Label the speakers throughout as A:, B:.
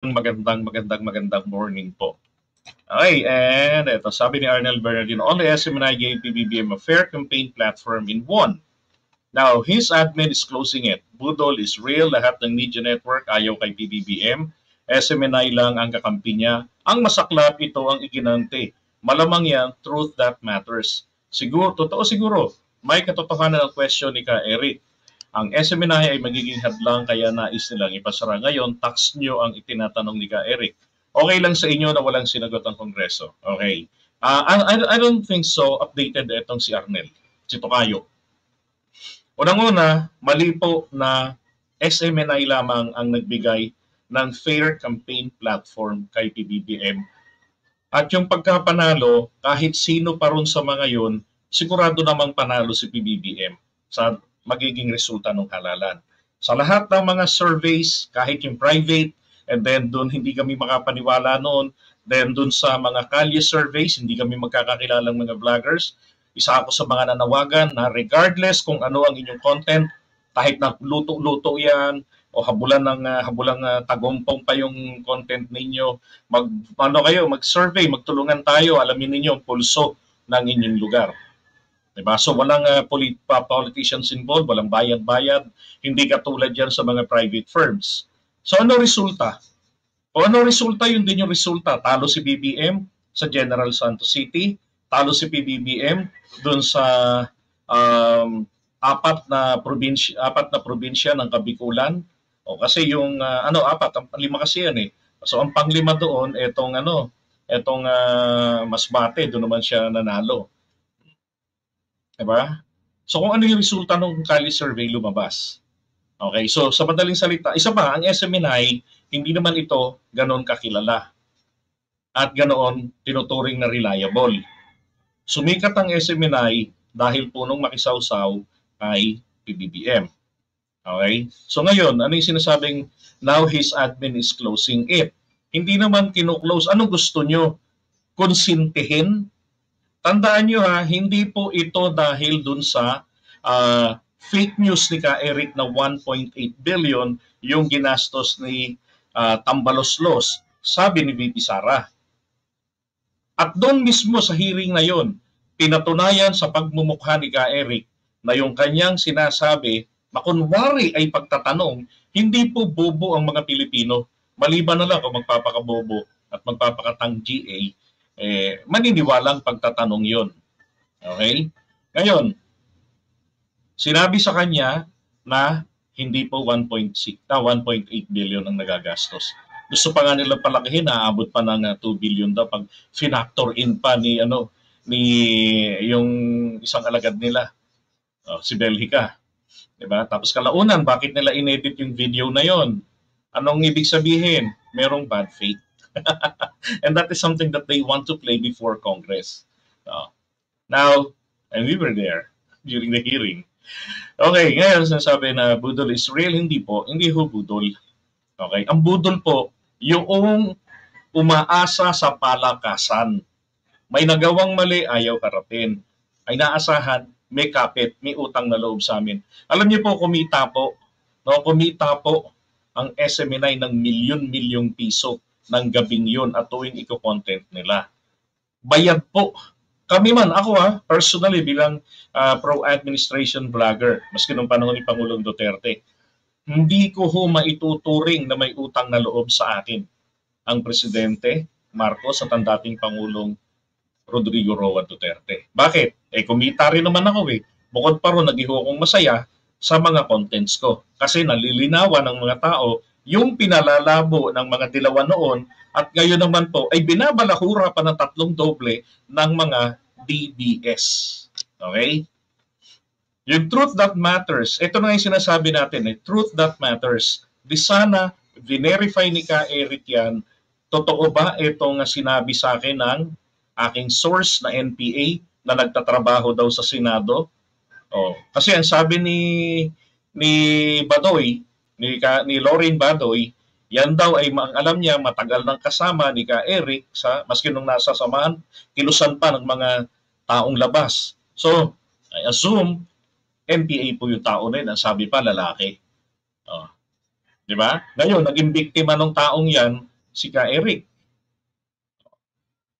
A: Magandang morning po. Okay, and ito, sabi ni Arnel Bernardino, only SMNI gave PBBM a fair campaign platform in one. Now, his admin is closing it. Budol is real, lahat ng media network ayaw kay PBBM. SMNI lang ang kakampi niya. Ang masaklap, ito ang iginante. Malamang yan, truth that matters. Siguro, totoo siguro, may katotohanan ang question ni Ka Eric. Ang SMNI ay magiging hadlang kaya nais nilang ipasara. Ngayon, tax nyo ang itinatanong ni Ka Eric. Okay lang sa inyo na walang sinagot ang Kongreso. Okay. I don't think so updated itong si Arnel, si Tokayo. Unang-una, mali po na SMNI lamang ang nagbigay ng fair campaign platform kay PBBM. At yung pagkapanalo, kahit sino pa ron sa mga yun, sigurado namang panalo si PBBM sa magiging resulta ng halalan. Sa lahat ng mga surveys, kahit yung private, and then doon hindi kami makapaniwala noon, then doon sa mga kalye surveys, hindi kami magkakakilalang mga vloggers, isa ako sa mga nanawagan na regardless kung ano ang inyong content, kahit na luto-luto yan, o habulang tagumpong pa yung content ninyo, mag-survey, magtulungan tayo, alamin ninyo ang pulso ng inyong lugar. Diba? So walang politicians involved, walang bayad-bayad, hindi katulad yan sa mga private firms. So ano resulta? O ano resulta, yun din yung resulta. Talo si BBM sa General Santos City, talo si PBBM doon sa apat na probinsya ng Kabikulan. O kasi yung lima kasi yan eh. So ang panglima doon etong Masbate, doon naman siya nanalo. Diba? So kung ano yung resulta ng Kali survey lumabas. Okay, so sa madaling salita, isa pa, ang SMNI, hindi naman ito ganoon kakilala. At ganoon tinuturing na reliable. Sumikat ang SMNI dahil punong makisawsaw kay PBBM. Okay? So ngayon, ano yung sinasabing now his admin is closing it? Hindi naman kinuklose. Anong gusto nyo? Konsintihin? Tandaan nyo ha, hindi po ito dahil dun sa fake news ni Ka Eric na 1.8 billion yung ginastos ni Tambaloslos, sabi ni VP Sara. At doon mismo sa hearing na yon, pinatunayan sa pagmumukha ni Ka Eric na yung kanyang sinasabi na kunwari ay pagtatanong, hindi po bobo ang mga Pilipino. Maliban na lang kung magpapakabobo at magpapakatang GA, maniniwalang pagtatanong yon. Okay? Ngayon, sinabi sa kanya na hindi po 1.8 billion ang nagagastos. Gusto pa nga nila palakihin, aabot pa ng 2 billion daw pag finactor in pa ni yung isang alagad nila, si Belgica. Diba? Tapos kalaunan, bakit nila inedit yung video na yon? Anong ibig sabihin? Merong bad faith. And that is something that they want to play before Congress. Now, and we were there during the hearing. Okay, ngayon sinasabi na budol is real, hindi po. Hindi ho budol. Okay, ang budol po, yung umaasa sa palakasan. May nagawang mali, ayaw harapin. Ay naasahan, may kapit, may utang na loob sa amin. Alam niyo po, kumita po ang SMNI ng milyon-milyong piso ng gabing yun at tuwing iko-content nila. Bayad po. Kami man, ako personally bilang pro-administration vlogger, maski nung panahon ni Pangulong Duterte, hindi ko ho maituturing na may utang na loob sa akin ang Presidente Marcos at ang dating Pangulong Rodrigo Roa Duterte. Bakit? Kumita rin naman ako eh. Bukod pa ron, nag-iho akong masaya sa mga contents ko. Kasi nalilinawan ng mga tao yung pinalalabo ng mga dilawan noon at ngayon naman po ay binabalahura pa ng 3 doble ng mga DBS. Okay? Yung truth that matters, ito na yung sinasabi natin, truth that matters. Di sana, verify ni Ka Eric yan, totoo ba itong sinabi sa akin ng aking source na NPA na nagtatrabaho daw sa Senado? Kasi ang sabi ni Badoy, ni Lauren Badoy, yan daw ay alam niya matagal nang kasama ni Ka Eric sa maski nung nasa samahan, kilusan pa ng mga taong labas. So, I assume NPA po yung tao na yun, ang sabi pa lalaki. Di ba? Ngayon, naging biktima ng taong yan si Ka Eric.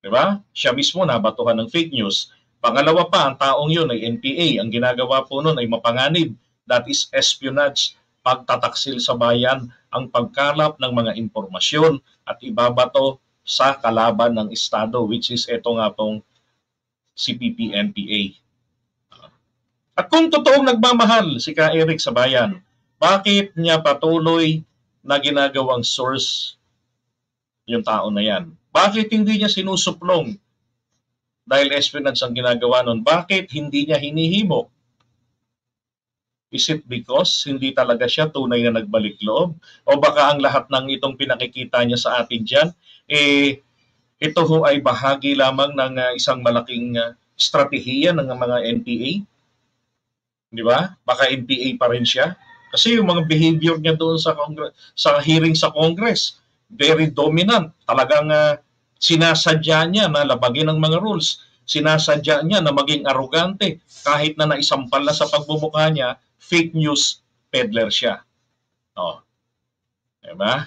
A: Diba? Siya mismo nabatuhan ng fake news. Pangalawa pa, ang taong yun ay NPA. Ang ginagawa po nun ay mapanganib. That is espionage, pagtataksil sa bayan, ang pagkalap ng mga impormasyon at ibabato sa kalaban ng Estado, which is ito nga pong CPP-NPA. At kung totoong nagmamahal si Ka Eric sa bayan, bakit niya patuloy na ginagawang source yung tao na yan? Bakit hindi niya sinusuplong? Dahil espionage ang ginagawa nun, bakit hindi niya hinihimok? Is it because hindi talaga siya tunay na nagbalik loob? O baka ang lahat ng itong pinakikita niya sa atin dyan, ito ho ay bahagi lamang ng isang malaking strategiya ng mga NPA? Di ba? Baka NPA pa rin siya. Kasi yung mga behavior niya doon sa hearing sa Congress, very dominant. Talagang sinasadya niya na labagin ang mga rules. Sinasadya niya na maging arrogante. Kahit na naisampal na sa pagbubukha niya, fake news peddler siya. Oh. Diba?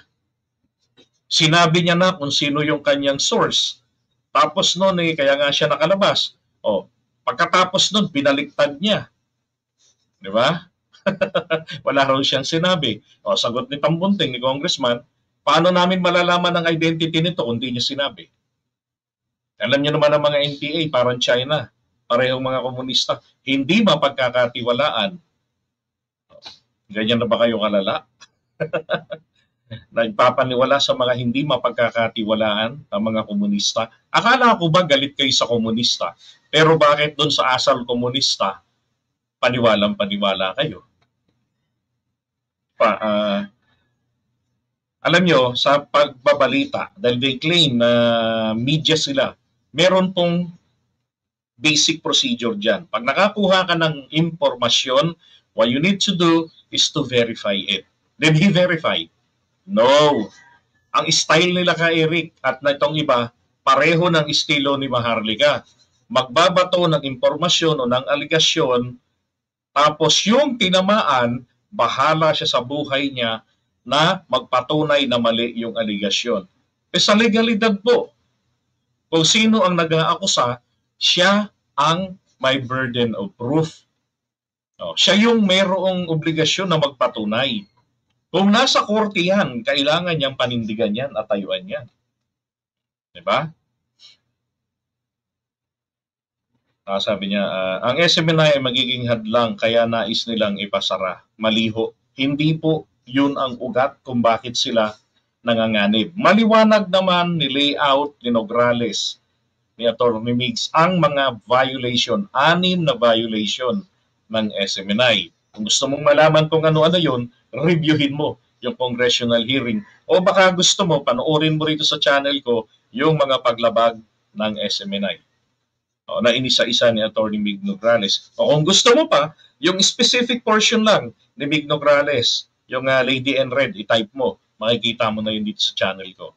A: Sinabi niya na kung sino yung kanyang source. Tapos noon kaya nga siya nakalabas. Oh, pagkatapos noon binaliktad niya. 'Di ba? Wala raw siyang sinabi. O, sagot ni Tambunting, ni Congressman, paano namin malalaman ang identity nito kung di niya sinabi? Alam niyo naman ang mga NPA, parang China, parehong mga komunista, hindi mapagkakatiwalaan. Ganyan na ba kayo kalala? Nagpapaniwala sa mga hindi mapagkakatiwalaan ang mga komunista. Akala ko ba galit kayo sa komunista? Pero bakit doon sa asal komunista, paniwalang-paniwala kayo? Alam nyo, sa pagbabalita, dahil they claim na media sila, meron pong basic procedure dyan. Pag nakakuha ka ng impormasyon, what you need to do is to verify it. Did he verify? No. Ang style nila Ka Eric at na itong iba, pareho ng estilo ni Maharlika. Magbabato ng impormasyon o ng aligasyon, tapos yung tinamaan, bahala siya sa buhay niya na magpatunay na mali yung aligasyon. Sa legalidad po, kung sino ang nag-aakusa, siya ang may burden of proof. Siya yung mayroong obligasyon na magpatunay. Kung nasa korte yan, kailangan niyang panindigan yan at tayuan yan. Diba? Sabi niya, ang SMNI ay magiging hadlang kaya nais nilang ipasara. Maliho. Hindi po yun ang ugat kung bakit sila nanganganib. Maliwanag naman ni layout ni Nograles, ni Atty. Migs, ang mga violation, 6 na violation ng SMNI. Kung gusto mong malaman kung ano-ano yun, reviewin mo yung congressional hearing. O baka gusto mo, panoorin mo rito sa channel ko yung mga paglabag ng SMNI. Na inisa-isa ni Atty. Mig Nograles. O kung gusto mo pa, yung specific portion lang ni Mig Nograles, yung Lady in Red, i-type mo. Makikita mo na yun dito sa channel ko.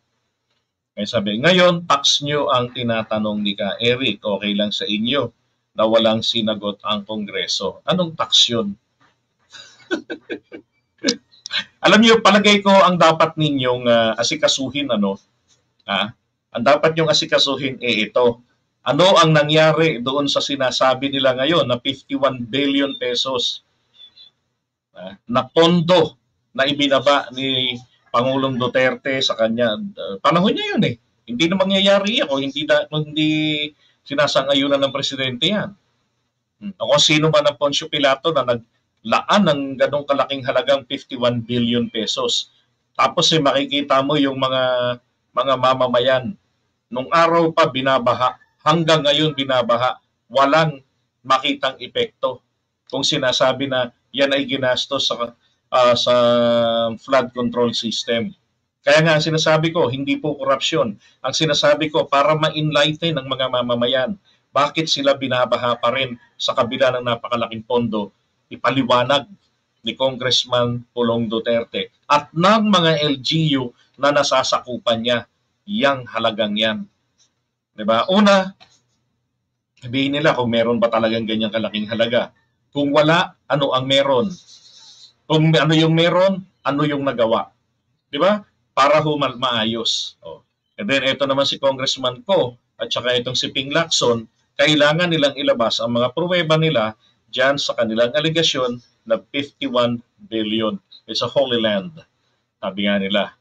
A: Kaya sabi, ngayon, tax nyo ang tinatanong ni Ka Eric. Okay lang sa inyo na walang sinagot ang Kongreso. Anong tax yun? Alam niyo, palagay ko ang dapat ninyong asikasuhin, ang dapat nyong asikasuhin ito. Ano ang nangyari doon sa sinasabi nila ngayon na 51 billion pesos na pondo na ibinaba ni Pangulong Duterte sa kanya? Panahon niya yun eh. Hindi na mangyayari yan kung hindi sinasangayunan ng presidente yan. O kung sino man ang Poncio Pilato na naglaan ng ganong kalaking halagang 51 billion pesos. Tapos makikita mo yung mga mamamayan. Nung araw pa binabaha, hanggang ngayon binabaha, walang makitang epekto. Kung sinasabi na yan ay ginastos sa flood control system. Kaya nga sinasabi ko, hindi po korupsyon. Ang sinasabi ko, para ma-enlighten ng mga mamamayan, bakit sila binabaha pa rin sa kabila ng napakalaking pondo, ipaliwanag ni Congressman Pulong Duterte at ng mga LGU na nasasakupan niya, yang halagang yan. Diba? Una, sabihin nila kung meron ba talagang ganyang kalaking halaga. Kung wala, ano ang meron? Kung ano yung meron, ano yung nagawa? Diba? para maayos. Oh. And then ito naman si Congressman Ko at saka itong si Ping Lacson, kailangan nilang ilabas ang mga pruweba nila dyan sa kanilang aligasyon na 51 billion. It's a holy land, sabi nga nila.